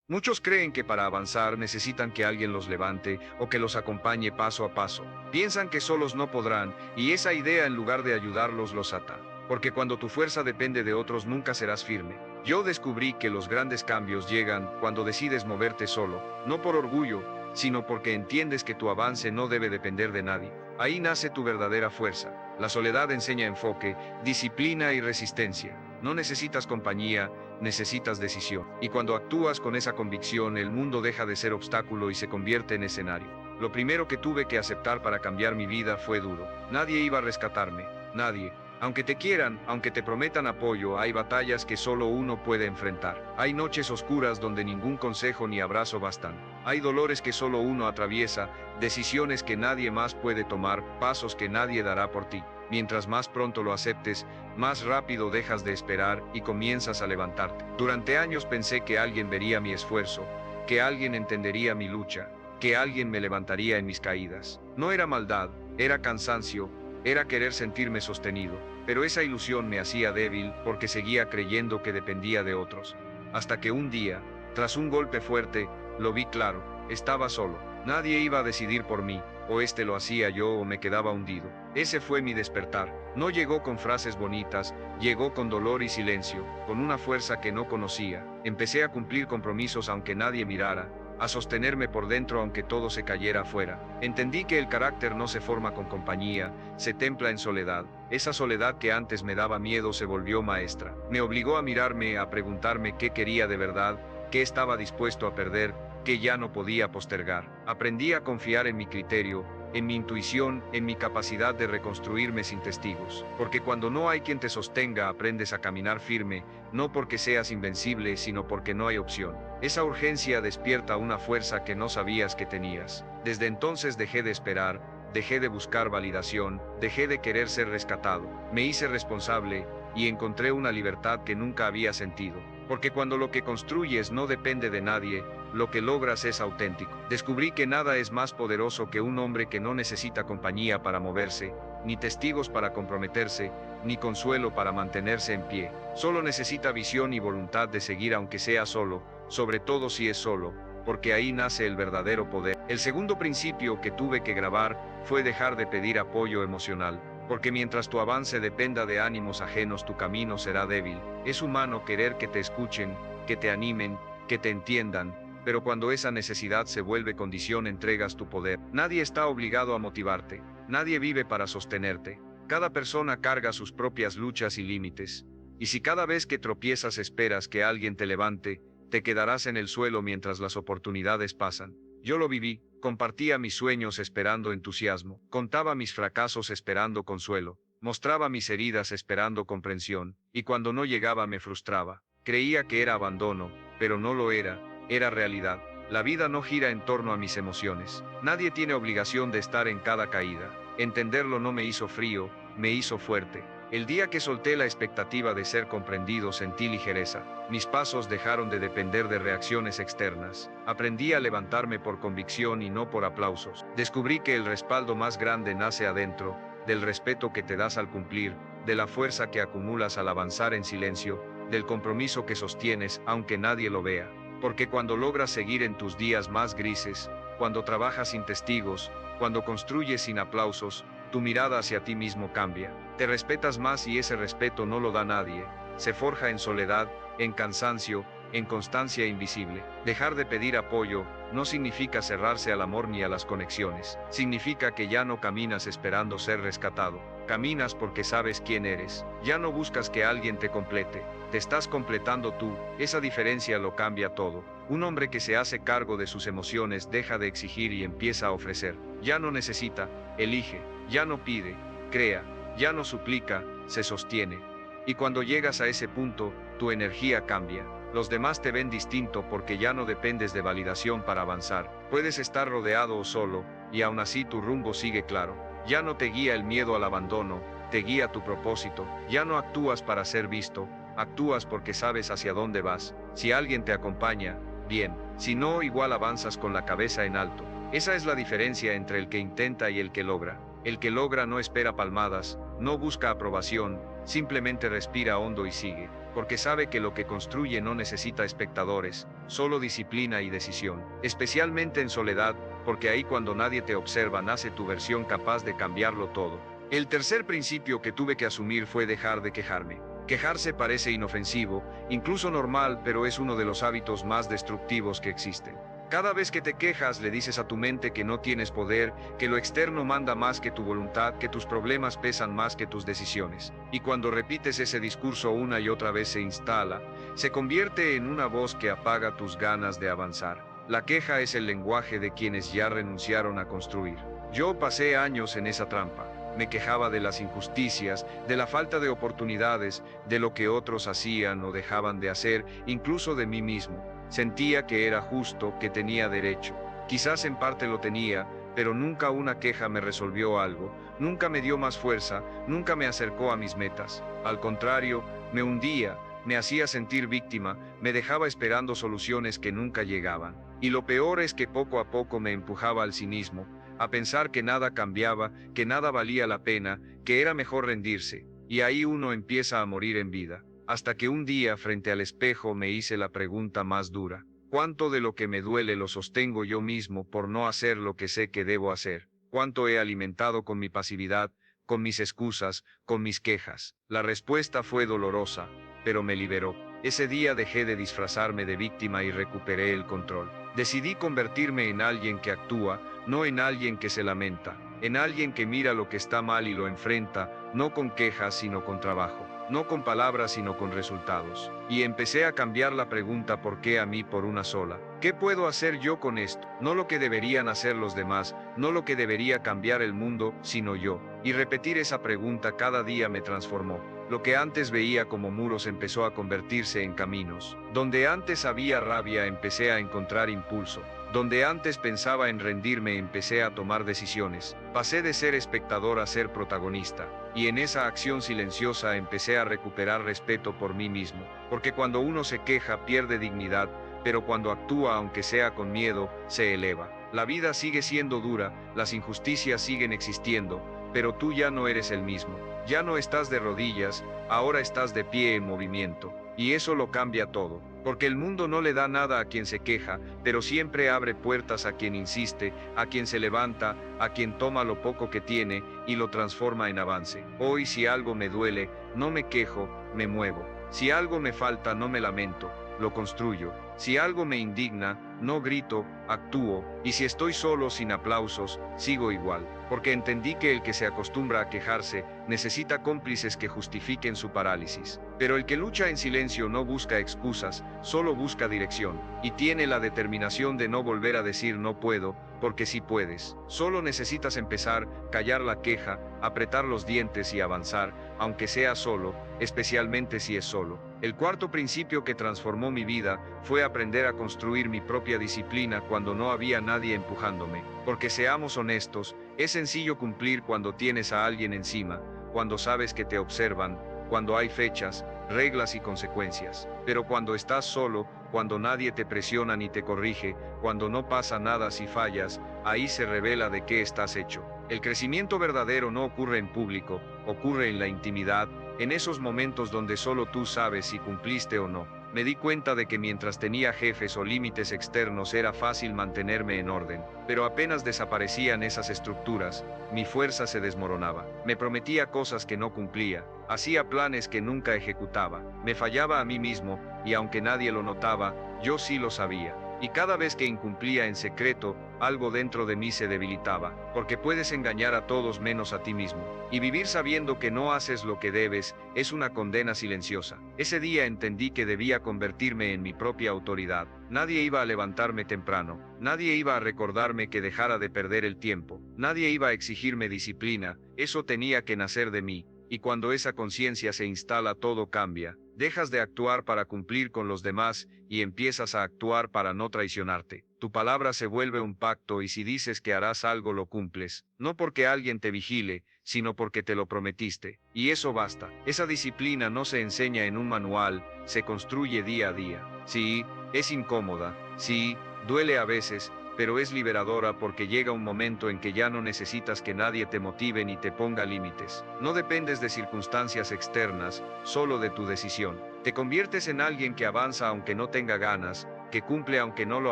Muchos creen que para avanzar necesitan que alguien los levante o que los acompañe paso a paso. Piensan que solos no podrán, y esa idea en lugar de ayudarlos los ata. Porque cuando tu fuerza depende de otros nunca serás firme. Yo descubrí que los grandes cambios llegan cuando decides moverte solo, no por orgullo, sino porque entiendes que tu avance no debe depender de nadie. Ahí nace tu verdadera fuerza. La soledad enseña enfoque, disciplina y resistencia. No necesitas compañía, necesitas decisión. Y cuando actúas con esa convicción, el mundo deja de ser obstáculo y se convierte en escenario. Lo primero que tuve que aceptar para cambiar mi vida fue duro. Nadie iba a rescatarme, nadie. Aunque te quieran, aunque te prometan apoyo, hay batallas que solo uno puede enfrentar. Hay noches oscuras donde ningún consejo ni abrazo bastan. Hay dolores que solo uno atraviesa, decisiones que nadie más puede tomar, pasos que nadie dará por ti. Mientras más pronto lo aceptes, más rápido dejas de esperar y comienzas a levantarte. Durante años pensé que alguien vería mi esfuerzo, que alguien entendería mi lucha, que alguien me levantaría en mis caídas. No era maldad, era cansancio, era querer sentirme sostenido, pero esa ilusión me hacía débil porque seguía creyendo que dependía de otros. Hasta que un día, tras un golpe fuerte, lo vi claro, estaba solo. Nadie iba a decidir por mí, o lo hacía yo o me quedaba hundido. Ese fue mi despertar. No llegó con frases bonitas, llegó con dolor y silencio, con una fuerza que no conocía. Empecé a cumplir compromisos aunque nadie mirara, a sostenerme por dentro aunque todo se cayera afuera. Entendí que el carácter no se forma con compañía, se templa en soledad. Esa soledad que antes me daba miedo se volvió maestra. Me obligó a mirarme, a preguntarme qué quería de verdad, qué estaba dispuesto a perder, qué ya no podía postergar. Aprendí a confiar en mi criterio, en mi intuición, en mi capacidad de reconstruirme sin testigos. Porque cuando no hay quien te sostenga, aprendes a caminar firme, no porque seas invencible, sino porque no hay opción. Esa urgencia despierta una fuerza que no sabías que tenías. Desde entonces dejé de esperar, dejé de buscar validación, dejé de querer ser rescatado. Me hice responsable y encontré una libertad que nunca había sentido. Porque cuando lo que construyes no depende de nadie, lo que logras es auténtico. Descubrí que nada es más poderoso que un hombre que no necesita compañía para moverse, ni testigos para comprometerse, ni consuelo para mantenerse en pie. Solo necesita visión y voluntad de seguir aunque sea solo, sobre todo si es solo, porque ahí nace el verdadero poder. El segundo principio que tuve que grabar fue dejar de pedir apoyo emocional. Porque mientras tu avance dependa de ánimos ajenos, tu camino será débil. Es humano querer que te escuchen, que te animen, que te entiendan, pero cuando esa necesidad se vuelve condición, entregas tu poder. Nadie está obligado a motivarte, nadie vive para sostenerte. Cada persona carga sus propias luchas y límites. Y si cada vez que tropiezas esperas que alguien te levante, te quedarás en el suelo mientras las oportunidades pasan. Yo lo viví, compartía mis sueños esperando entusiasmo, contaba mis fracasos esperando consuelo, mostraba mis heridas esperando comprensión, y cuando no llegaba me frustraba. Creía que era abandono, pero no lo era, era realidad. La vida no gira en torno a mis emociones. Nadie tiene obligación de estar en cada caída. Entenderlo no me hizo frío, me hizo fuerte. El día que solté la expectativa de ser comprendido sentí ligereza. Mis pasos dejaron de depender de reacciones externas. Aprendí a levantarme por convicción y no por aplausos. Descubrí que el respaldo más grande nace adentro, del respeto que te das al cumplir, de la fuerza que acumulas al avanzar en silencio, del compromiso que sostienes aunque nadie lo vea. Porque cuando logras seguir en tus días más grises, cuando trabajas sin testigos, cuando construyes sin aplausos, tu mirada hacia ti mismo cambia. Te respetas más y ese respeto no lo da nadie. Se forja en soledad, en cansancio, en constancia invisible. Dejar de pedir apoyo no significa cerrarse al amor ni a las conexiones. Significa que ya no caminas esperando ser rescatado. Caminas porque sabes quién eres. Ya no buscas que alguien te complete. Te estás completando tú. Esa diferencia lo cambia todo. Un hombre que se hace cargo de sus emociones deja de exigir y empieza a ofrecer. Ya no necesita, elige. Ya no pide, crea. Ya no suplica, se sostiene. Y cuando llegas a ese punto, tu energía cambia. Los demás te ven distinto porque ya no dependes de validación para avanzar. Puedes estar rodeado o solo, y aún así tu rumbo sigue claro. Ya no te guía el miedo al abandono, te guía tu propósito. Ya no actúas para ser visto, actúas porque sabes hacia dónde vas. Si alguien te acompaña, bien. Si no, igual avanzas con la cabeza en alto. Esa es la diferencia entre el que intenta y el que logra. El que logra no espera palmadas, no busca aprobación, simplemente respira hondo y sigue, porque sabe que lo que construye no necesita espectadores, solo disciplina y decisión, especialmente en soledad, porque ahí cuando nadie te observa nace tu versión capaz de cambiarlo todo. El tercer principio que tuve que asumir fue dejar de quejarme. Quejarse parece inofensivo, incluso normal, pero es uno de los hábitos más destructivos que existen. Cada vez que te quejas le dices a tu mente que no tienes poder, que lo externo manda más que tu voluntad, que tus problemas pesan más que tus decisiones. Y cuando repites ese discurso una y otra vez se instala, se convierte en una voz que apaga tus ganas de avanzar. La queja es el lenguaje de quienes ya renunciaron a construir. Yo pasé años en esa trampa. Me quejaba de las injusticias, de la falta de oportunidades, de lo que otros hacían o dejaban de hacer, incluso de mí mismo. Sentía que era justo, que tenía derecho. Quizás en parte lo tenía, pero nunca una queja me resolvió algo, nunca me dio más fuerza, nunca me acercó a mis metas. Al contrario, me hundía, me hacía sentir víctima, me dejaba esperando soluciones que nunca llegaban. Y lo peor es que poco a poco me empujaba al cinismo, a pensar que nada cambiaba, que nada valía la pena, que era mejor rendirse. Y ahí uno empieza a morir en vida. Hasta que un día frente al espejo me hice la pregunta más dura. ¿Cuánto de lo que me duele lo sostengo yo mismo por no hacer lo que sé que debo hacer? ¿Cuánto he alimentado con mi pasividad, con mis excusas, con mis quejas? La respuesta fue dolorosa, pero me liberó. Ese día dejé de disfrazarme de víctima y recuperé el control. Decidí convertirme en alguien que actúa, no en alguien que se lamenta, en alguien que mira lo que está mal y lo enfrenta, no con quejas sino con trabajo. No con palabras sino con resultados. Y empecé a cambiar la pregunta ¿por qué a mí por una sola? ¿Qué puedo hacer yo con esto? No lo que deberían hacer los demás, no lo que debería cambiar el mundo, sino yo. Y repetir esa pregunta cada día me transformó. Lo que antes veía como muros empezó a convertirse en caminos. Donde antes había rabia empecé a encontrar impulso. Donde antes pensaba en rendirme empecé a tomar decisiones. Pasé de ser espectador a ser protagonista. Y en esa acción silenciosa empecé a recuperar respeto por mí mismo. Porque cuando uno se queja pierde dignidad, pero cuando actúa aunque sea con miedo, se eleva. La vida sigue siendo dura, las injusticias siguen existiendo, pero tú ya no eres el mismo. Ya no estás de rodillas, ahora estás de pie en movimiento. Y eso lo cambia todo. Porque el mundo no le da nada a quien se queja, pero siempre abre puertas a quien insiste, a quien se levanta, a quien toma lo poco que tiene y lo transforma en avance. Hoy si algo me duele, no me quejo, me muevo. Si algo me falta, no me lamento, lo construyo. Si algo me indigna, no grito, actúo, y si estoy solo sin aplausos, sigo igual, porque entendí que el que se acostumbra a quejarse, necesita cómplices que justifiquen su parálisis. Pero el que lucha en silencio no busca excusas, solo busca dirección, y tiene la determinación de no volver a decir no puedo, porque sí puedes. Solo necesitas empezar, callar la queja, apretar los dientes y avanzar, aunque sea solo, especialmente si es solo. El cuarto principio que transformó mi vida fue aprender a construir mi propia disciplina cuando no había nadie empujándome. Porque seamos honestos, es sencillo cumplir cuando tienes a alguien encima, cuando sabes que te observan, cuando hay fechas, reglas y consecuencias. Pero cuando estás solo, cuando nadie te presiona ni te corrige, cuando no pasa nada si fallas, ahí se revela de qué estás hecho. El crecimiento verdadero no ocurre en público, ocurre en la intimidad, en esos momentos donde solo tú sabes si cumpliste o no. Me di cuenta de que mientras tenía jefes o límites externos era fácil mantenerme en orden, pero apenas desaparecían esas estructuras, mi fuerza se desmoronaba. Me prometía cosas que no cumplía, hacía planes que nunca ejecutaba, me fallaba a mí mismo, y aunque nadie lo notaba, yo sí lo sabía. Y cada vez que incumplía en secreto, algo dentro de mí se debilitaba, porque puedes engañar a todos menos a ti mismo. Y vivir sabiendo que no haces lo que debes, es una condena silenciosa. Ese día entendí que debía convertirme en mi propia autoridad. Nadie iba a levantarme temprano, nadie iba a recordarme que dejara de perder el tiempo, nadie iba a exigirme disciplina, eso tenía que nacer de mí. Y cuando esa conciencia se instala todo cambia. Dejas de actuar para cumplir con los demás y empiezas a actuar para no traicionarte. Tu palabra se vuelve un pacto y si dices que harás algo lo cumples, no porque alguien te vigile, sino porque te lo prometiste. Y eso basta. Esa disciplina no se enseña en un manual, se construye día a día. Sí, es incómoda, sí, duele a veces, pero es liberadora porque llega un momento en que ya no necesitas que nadie te motive ni te ponga límites. No dependes de circunstancias externas, solo de tu decisión. Te conviertes en alguien que avanza aunque no tenga ganas, que cumple aunque no lo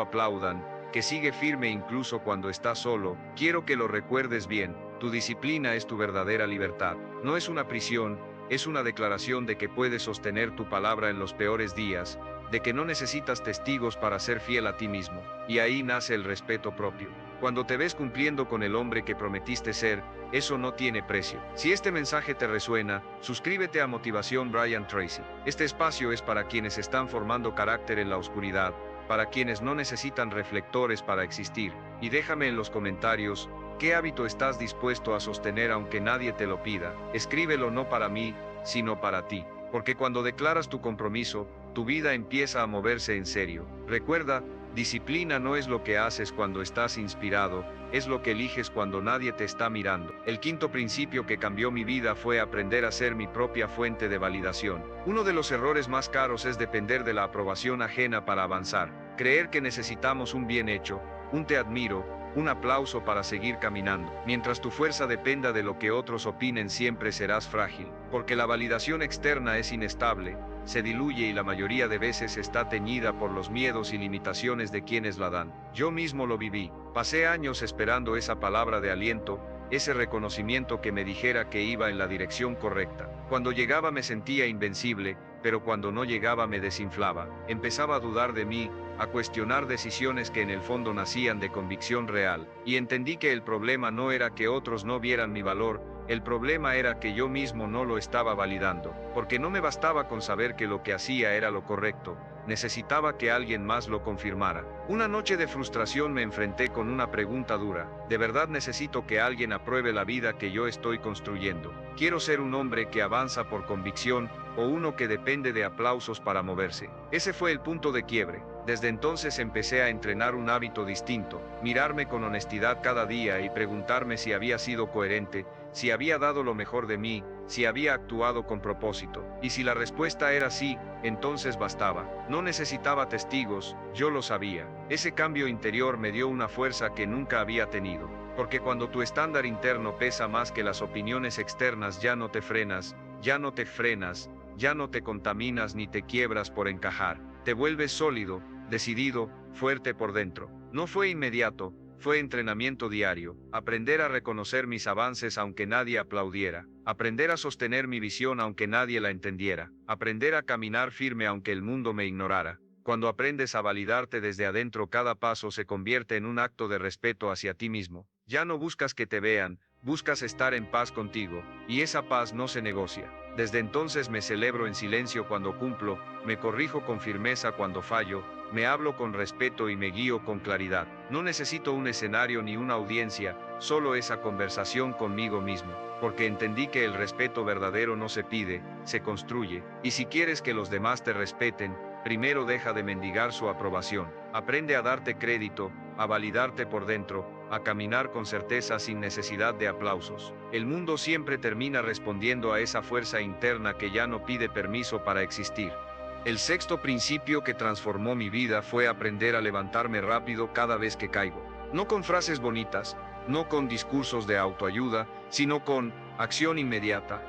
aplaudan, que sigue firme incluso cuando está solo. Quiero que lo recuerdes bien, tu disciplina es tu verdadera libertad. No es una prisión, es una declaración de que puedes sostener tu palabra en los peores días, de que no necesitas testigos para ser fiel a ti mismo, y ahí nace el respeto propio. Cuando te ves cumpliendo con el hombre que prometiste ser, eso no tiene precio. Si este mensaje te resuena, suscríbete a Motivación Brian Tracy. Este espacio es para quienes están formando carácter en la oscuridad, para quienes no necesitan reflectores para existir, y déjame en los comentarios, ¿qué hábito estás dispuesto a sostener aunque nadie te lo pida? Escríbelo no para mí, sino para ti, porque cuando declaras tu compromiso, tu vida empieza a moverse en serio. Recuerda, disciplina no es lo que haces cuando estás inspirado, es lo que eliges cuando nadie te está mirando. El quinto principio que cambió mi vida fue aprender a ser mi propia fuente de validación. Uno de los errores más caros es depender de la aprobación ajena para avanzar. Creer que necesitamos un bien hecho, un te admiro, un aplauso para seguir caminando. Mientras tu fuerza dependa de lo que otros opinen, siempre serás frágil, porque la validación externa es inestable, se diluye y la mayoría de veces está teñida por los miedos y limitaciones de quienes la dan. Yo mismo lo viví. Pasé años esperando esa palabra de aliento, ese reconocimiento que me dijera que iba en la dirección correcta. Cuando llegaba me sentía invencible, pero cuando no llegaba me desinflaba. Empezaba a dudar de mí, a cuestionar decisiones que en el fondo nacían de convicción real, y entendí que el problema no era que otros no vieran mi valor, el problema era que yo mismo no lo estaba validando, porque no me bastaba con saber que lo que hacía era lo correcto, necesitaba que alguien más lo confirmara. Una noche de frustración me enfrenté con una pregunta dura: ¿de verdad necesito que alguien apruebe la vida que yo estoy construyendo? ¿Quiero ser un hombre que avanza por convicción, o uno que depende de aplausos para moverse? Ese fue el punto de quiebre. Desde entonces empecé a entrenar un hábito distinto, mirarme con honestidad cada día y preguntarme si había sido coherente, si había dado lo mejor de mí, si había actuado con propósito. Y si la respuesta era sí, entonces bastaba. No necesitaba testigos, yo lo sabía. Ese cambio interior me dio una fuerza que nunca había tenido. Porque cuando tu estándar interno pesa más que las opiniones externas, ya no te frenas, ya no te frenas, ya no te contaminas ni te quiebras por encajar. Te vuelves sólido, decidido, fuerte por dentro. No fue inmediato, fue entrenamiento diario, aprender a reconocer mis avances aunque nadie aplaudiera, aprender a sostener mi visión aunque nadie la entendiera, aprender a caminar firme aunque el mundo me ignorara. Cuando aprendes a validarte desde adentro, cada paso se convierte en un acto de respeto hacia ti mismo. Ya no buscas que te vean, buscas estar en paz contigo, y esa paz no se negocia. Desde entonces me celebro en silencio cuando cumplo, me corrijo con firmeza cuando fallo, me hablo con respeto y me guío con claridad. No necesito un escenario ni una audiencia, solo esa conversación conmigo mismo, porque entendí que el respeto verdadero no se pide, se construye, y si quieres que los demás te respeten, primero deja de mendigar su aprobación. Aprende a darte crédito, a validarte por dentro, a caminar con certeza sin necesidad de aplausos. El mundo siempre termina respondiendo a esa fuerza interna que ya no pide permiso para existir. El sexto principio que transformó mi vida fue aprender a levantarme rápido cada vez que caigo. No con frases bonitas, no con discursos de autoayuda, sino con acción inmediata,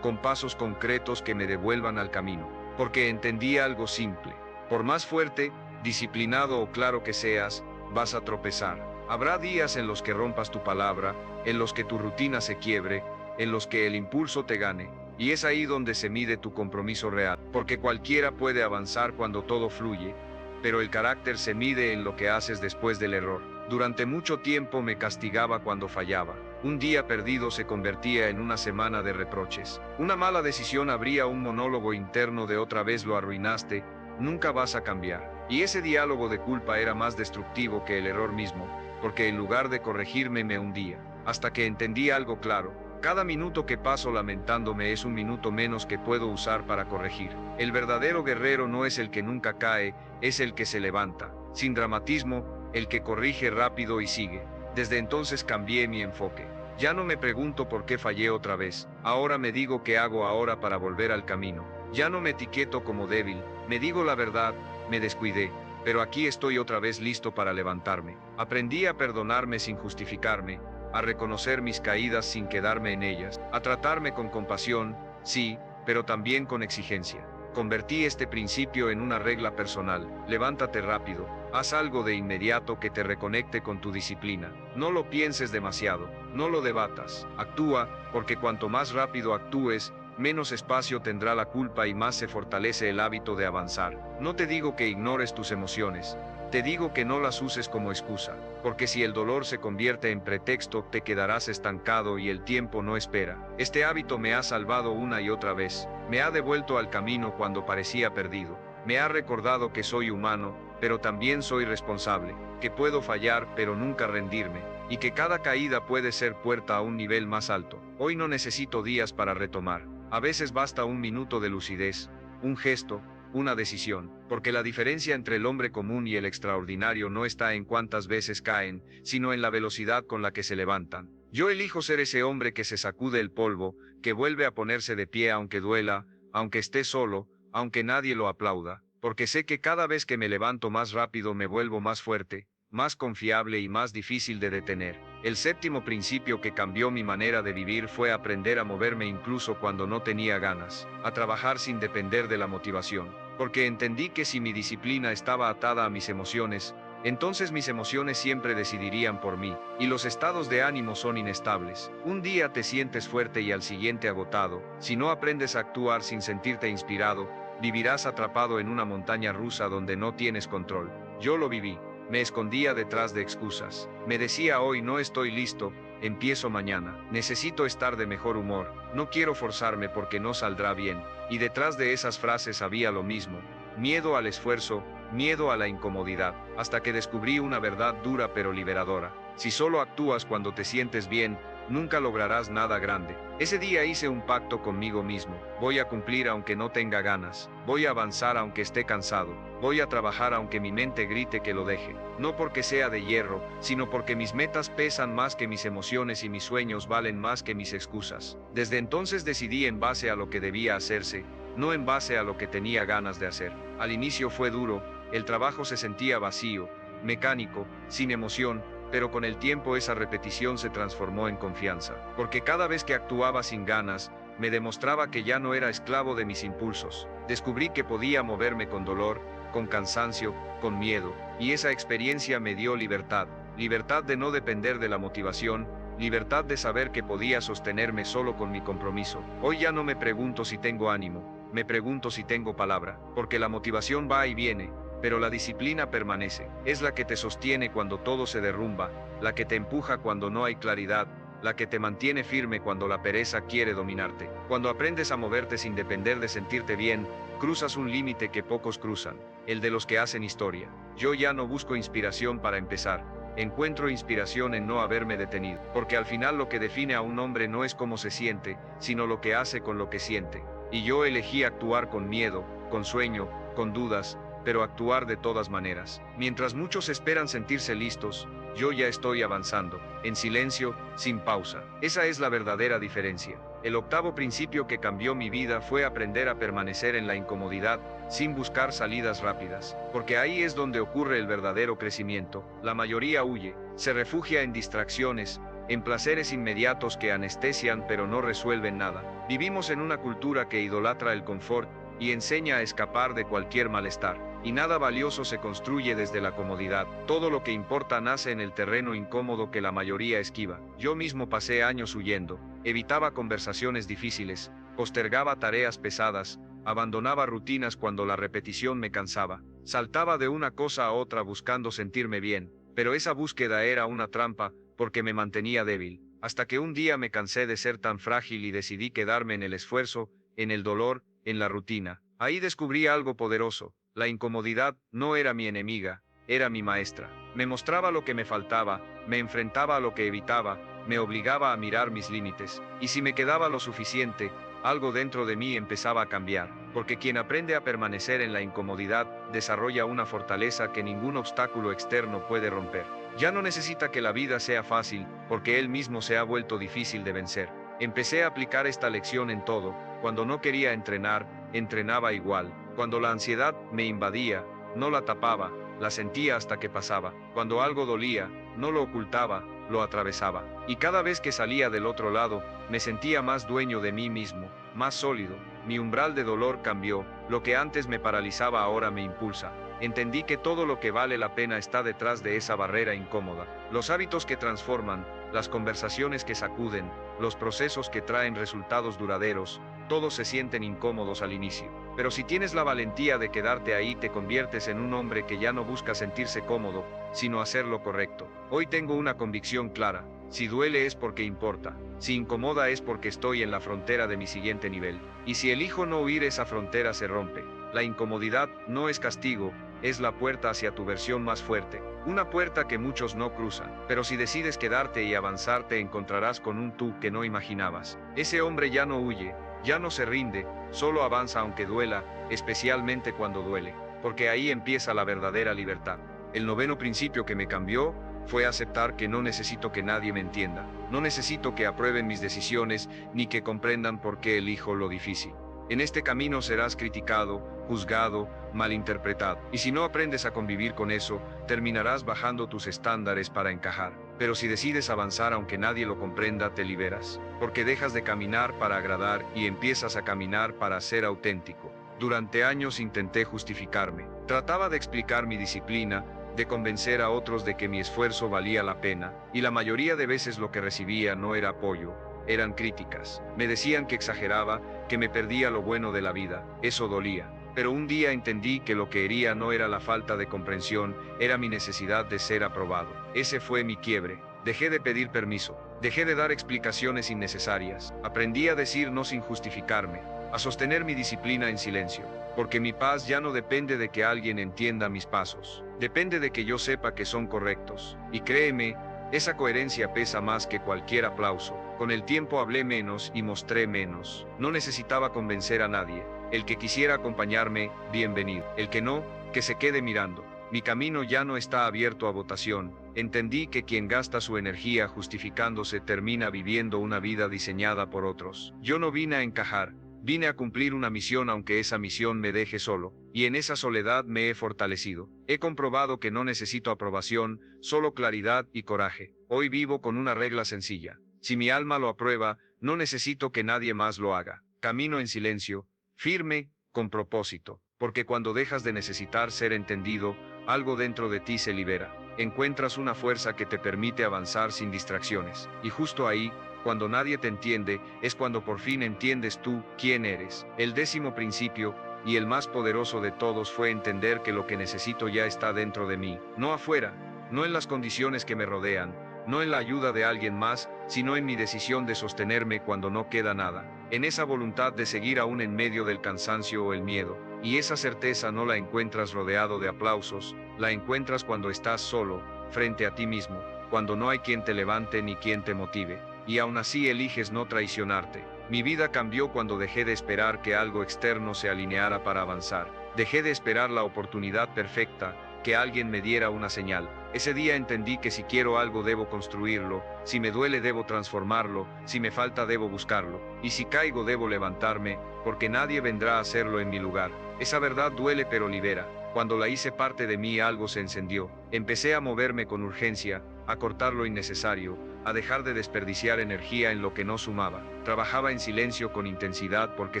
con pasos concretos que me devuelvan al camino. Porque entendí algo simple: por más fuerte, disciplinado o claro que seas, vas a tropezar. Habrá días en los que rompas tu palabra, en los que tu rutina se quiebre, en los que el impulso te gane, y es ahí donde se mide tu compromiso real, porque cualquiera puede avanzar cuando todo fluye, pero el carácter se mide en lo que haces después del error. Durante mucho tiempo me castigaba cuando fallaba. Un día perdido se convertía en una semana de reproches. Una mala decisión abría un monólogo interno de otra vez lo arruinaste, nunca vas a cambiar. Y ese diálogo de culpa era más destructivo que el error mismo, porque en lugar de corregirme me hundía. Hasta que entendí algo claro: cada minuto que paso lamentándome es un minuto menos que puedo usar para corregir. El verdadero guerrero no es el que nunca cae, es el que se levanta, sin dramatismo, el que corrige rápido y sigue. Desde entonces cambié mi enfoque. Ya no me pregunto por qué fallé otra vez, ahora me digo qué hago ahora para volver al camino. Ya no me etiqueto como débil, me digo la verdad: me descuidé. pero aquí estoy otra vez listo para levantarme. Aprendí a perdonarme sin justificarme, a reconocer mis caídas sin quedarme en ellas, a tratarme con compasión, sí, pero también con exigencia. Convertí este principio en una regla personal: levántate rápido, haz algo de inmediato que te reconecte con tu disciplina. No lo pienses demasiado, no lo debatas, actúa, porque cuanto más rápido actúes, menos espacio tendrá la culpa y más se fortalece el hábito de avanzar. No te digo que ignores tus emociones, te digo que no las uses como excusa, porque si el dolor se convierte en pretexto, te quedarás estancado y el tiempo no espera. Este hábito me ha salvado una y otra vez, me ha devuelto al camino cuando parecía perdido, me ha recordado que soy humano, pero también soy responsable, que puedo fallar pero nunca rendirme, y que cada caída puede ser puerta a un nivel más alto. Hoy no necesito días para retomar, a veces basta un minuto de lucidez, un gesto, una decisión, porque la diferencia entre el hombre común y el extraordinario no está en cuántas veces caen, sino en la velocidad con la que se levantan. Yo elijo ser ese hombre que se sacude el polvo, que vuelve a ponerse de pie aunque duela, aunque esté solo, aunque nadie lo aplauda, porque sé que cada vez que me levanto más rápido me vuelvo más fuerte, más confiable y más difícil de detener. El séptimo principio que cambió mi manera de vivir fue aprender a moverme incluso cuando no tenía ganas, a trabajar sin depender de la motivación, porque entendí que si mi disciplina estaba atada a mis emociones, entonces mis emociones siempre decidirían por mí, y los estados de ánimo son inestables. Un día te sientes fuerte y al siguiente agotado. Si no aprendes a actuar sin sentirte inspirado, vivirás atrapado en una montaña rusa donde no tienes control. Yo lo viví. Me escondía detrás de excusas. Me decía: hoy no estoy listo, empiezo mañana. Necesito estar de mejor humor, no quiero forzarme porque no saldrá bien. Y detrás de esas frases había lo mismo: miedo al esfuerzo, miedo a la incomodidad, hasta que descubrí una verdad dura pero liberadora: si solo actúas cuando te sientes bien, nunca lograrás nada grande. Ese día hice un pacto conmigo mismo: voy a cumplir aunque no tenga ganas, voy a avanzar aunque esté cansado, voy a trabajar aunque mi mente grite que lo deje, no porque sea de hierro, sino porque mis metas pesan más que mis emociones y mis sueños valen más que mis excusas. Desde entonces decidí en base a lo que debía hacerse, no en base a lo que tenía ganas de hacer. Al inicio fue duro, el trabajo se sentía vacío, mecánico, sin emoción, pero con el tiempo esa repetición se transformó en confianza, porque cada vez que actuaba sin ganas, me demostraba que ya no era esclavo de mis impulsos. Descubrí que podía moverme con dolor, con cansancio, con miedo, y esa experiencia me dio libertad, libertad de no depender de la motivación, libertad de saber que podía sostenerme solo con mi compromiso. Hoy ya no me pregunto si tengo ánimo, me pregunto si tengo palabra, porque la motivación va y viene, pero la disciplina permanece. Es la que te sostiene cuando todo se derrumba, la que te empuja cuando no hay claridad, la que te mantiene firme cuando la pereza quiere dominarte. Cuando aprendes a moverte sin depender de sentirte bien, cruzas un límite que pocos cruzan, el de los que hacen historia. Yo ya no busco inspiración para empezar, encuentro inspiración en no haberme detenido, porque al final lo que define a un hombre no es cómo se siente, sino lo que hace con lo que siente. Y yo elegí actuar con miedo, con sueño, con dudas, pero actuar de todas maneras. Mientras muchos esperan sentirse listos, yo ya estoy avanzando, en silencio, sin pausa. Esa es la verdadera diferencia. El octavo principio que cambió mi vida fue aprender a permanecer en la incomodidad, sin buscar salidas rápidas, porque ahí es donde ocurre el verdadero crecimiento. La mayoría huye, se refugia en distracciones, en placeres inmediatos que anestesian pero no resuelven nada. Vivimos en una cultura que idolatra el confort y enseña a escapar de cualquier malestar, y nada valioso se construye desde la comodidad. Todo lo que importa nace en el terreno incómodo que la mayoría esquiva. Yo mismo pasé años huyendo, evitaba conversaciones difíciles, postergaba tareas pesadas, abandonaba rutinas cuando la repetición me cansaba, saltaba de una cosa a otra buscando sentirme bien, pero esa búsqueda era una trampa, porque me mantenía débil, hasta que un día me cansé de ser tan frágil y decidí quedarme en el esfuerzo, en el dolor, en la rutina. Ahí descubrí algo poderoso: la incomodidad no era mi enemiga, era mi maestra. Me mostraba lo que me faltaba, me enfrentaba a lo que evitaba, me obligaba a mirar mis límites, y si me quedaba lo suficiente, algo dentro de mí empezaba a cambiar, porque quien aprende a permanecer en la incomodidad, desarrolla una fortaleza que ningún obstáculo externo puede romper. Ya no necesita que la vida sea fácil, porque él mismo se ha vuelto difícil de vencer. Empecé a aplicar esta lección en todo. Cuando no quería entrenar, entrenaba igual. Cuando la ansiedad me invadía, no la tapaba, la sentía hasta que pasaba. Cuando algo dolía, no lo ocultaba, lo atravesaba. Y cada vez que salía del otro lado, me sentía más dueño de mí mismo, más sólido. Mi umbral de dolor cambió, lo que antes me paralizaba ahora me impulsa. Entendí que todo lo que vale la pena está detrás de esa barrera incómoda. Los hábitos que transforman, las conversaciones que sacuden, los procesos que traen resultados duraderos, todos se sienten incómodos al inicio. Pero si tienes la valentía de quedarte ahí, te conviertes en un hombre que ya no busca sentirse cómodo, sino hacer lo correcto. Hoy tengo una convicción clara: si duele es porque importa, si incomoda es porque estoy en la frontera de mi siguiente nivel. Y si elijo no huir, esa frontera se rompe. La incomodidad no es castigo, es la puerta hacia tu versión más fuerte. Una puerta que muchos no cruzan. Pero si decides quedarte y avanzar, te encontrarás con un tú que no imaginabas. Ese hombre ya no huye, ya no se rinde, solo avanza aunque duela, especialmente cuando duele. Porque ahí empieza la verdadera libertad. El noveno principio que me cambió fue aceptar que no necesito que nadie me entienda. No necesito que aprueben mis decisiones, ni que comprendan por qué elijo lo difícil. En este camino serás criticado, juzgado, malinterpretado. Y si no aprendes a convivir con eso, terminarás bajando tus estándares para encajar. Pero si decides avanzar aunque nadie lo comprenda, te liberas. Porque dejas de caminar para agradar y empiezas a caminar para ser auténtico. Durante años intenté justificarme. Trataba de explicar mi disciplina, de convencer a otros de que mi esfuerzo valía la pena, y la mayoría de veces lo que recibía no era apoyo, eran críticas. Me decían que exageraba, que me perdía lo bueno de la vida. Eso dolía. Pero un día entendí que lo que hería no era la falta de comprensión, era mi necesidad de ser aprobado. Ese fue mi quiebre. Dejé de pedir permiso, dejé de dar explicaciones innecesarias, aprendí a decir no sin justificarme, a sostener mi disciplina en silencio, porque mi paz ya no depende de que alguien entienda mis pasos, depende de que yo sepa que son correctos. Y créeme, esa coherencia pesa más que cualquier aplauso. Con el tiempo hablé menos y mostré menos. No necesitaba convencer a nadie. El que quisiera acompañarme, bienvenido. El que no, que se quede mirando. Mi camino ya no está abierto a votación. Entendí que quien gasta su energía justificándose termina viviendo una vida diseñada por otros. Yo no vine a encajar. Vine a cumplir una misión, aunque esa misión me deje solo, y en esa soledad me he fortalecido. He comprobado que no necesito aprobación, solo claridad y coraje. Hoy vivo con una regla sencilla: si mi alma lo aprueba, no necesito que nadie más lo haga. Camino en silencio, firme, con propósito, porque cuando dejas de necesitar ser entendido, algo dentro de ti se libera. Encuentras una fuerza que te permite avanzar sin distracciones, y justo ahí, cuando nadie te entiende, es cuando por fin entiendes tú quién eres. El 10º principio, y el más poderoso de todos, fue entender que lo que necesito ya está dentro de mí, no afuera, no en las condiciones que me rodean, no en la ayuda de alguien más, sino en mi decisión de sostenerme cuando no queda nada, en esa voluntad de seguir aún en medio del cansancio o el miedo. Y esa certeza no la encuentras rodeado de aplausos, la encuentras cuando estás solo, frente a ti mismo, cuando no hay quien te levante ni quien te motive. Y aún así eliges no traicionarte. Mi vida cambió cuando dejé de esperar que algo externo se alineara para avanzar. Dejé de esperar la oportunidad perfecta, que alguien me diera una señal. Ese día entendí que si quiero algo debo construirlo, si me duele debo transformarlo, si me falta debo buscarlo, y si caigo debo levantarme, porque nadie vendrá a hacerlo en mi lugar. Esa verdad duele pero libera. Cuando la hice parte de mí, algo se encendió. Empecé a moverme con urgencia, a cortar lo innecesario, a dejar de desperdiciar energía en lo que no sumaba. Trabajaba en silencio con intensidad porque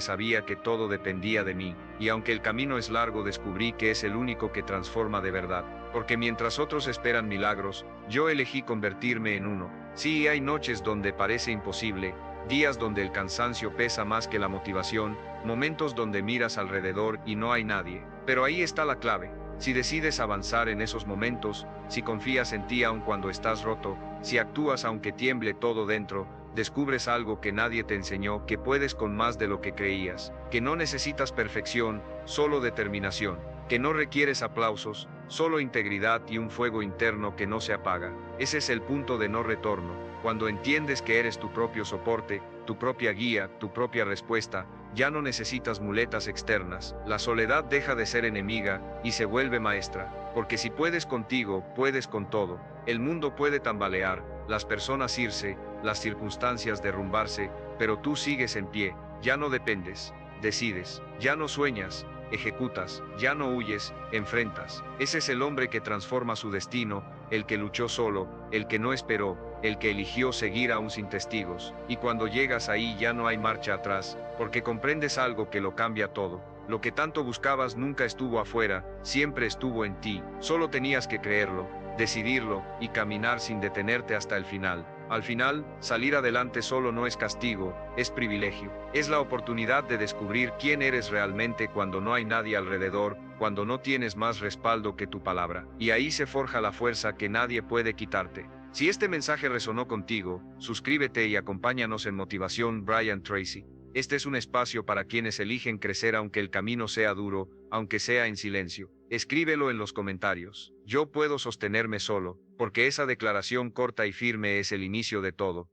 sabía que todo dependía de mí, y aunque el camino es largo, descubrí que es el único que transforma de verdad. Porque mientras otros esperan milagros, yo elegí convertirme en uno. Sí, hay noches donde parece imposible, días donde el cansancio pesa más que la motivación, momentos donde miras alrededor y no hay nadie. Pero ahí está la clave. Si decides avanzar en esos momentos, si confías en ti aun cuando estás roto, si actúas aunque tiemble todo dentro, descubres algo que nadie te enseñó: que puedes con más de lo que creías, que no necesitas perfección, solo determinación, que no requieres aplausos, solo integridad y un fuego interno que no se apaga. Ese es el punto de no retorno, cuando entiendes que eres tu propio soporte, tu propia guía, tu propia respuesta. Ya no necesitas muletas externas. La soledad deja de ser enemiga y se vuelve maestra, porque si puedes contigo, puedes con todo. El mundo puede tambalear, las personas irse, las circunstancias derrumbarse, pero tú sigues en pie. Ya no dependes, decides. Ya no sueñas, ejecutas, ya no huyes, enfrentas. Ese es el hombre que transforma su destino, el que luchó solo, el que no esperó, el que eligió seguir aún sin testigos. Y cuando llegas ahí ya no hay marcha atrás, porque comprendes algo que lo cambia todo. Lo que tanto buscabas nunca estuvo afuera, siempre estuvo en ti. Solo tenías que creerlo, decidirlo y caminar sin detenerte hasta el final. Al final, salir adelante solo no es castigo, es privilegio. Es la oportunidad de descubrir quién eres realmente cuando no hay nadie alrededor, cuando no tienes más respaldo que tu palabra. Y ahí se forja la fuerza que nadie puede quitarte. Si este mensaje resonó contigo, suscríbete y acompáñanos en Motivación Brian Tracy. Este es un espacio para quienes eligen crecer aunque el camino sea duro, aunque sea en silencio. Escríbelo en los comentarios. Yo puedo sostenerme solo, porque esa declaración corta y firme es el inicio de todo.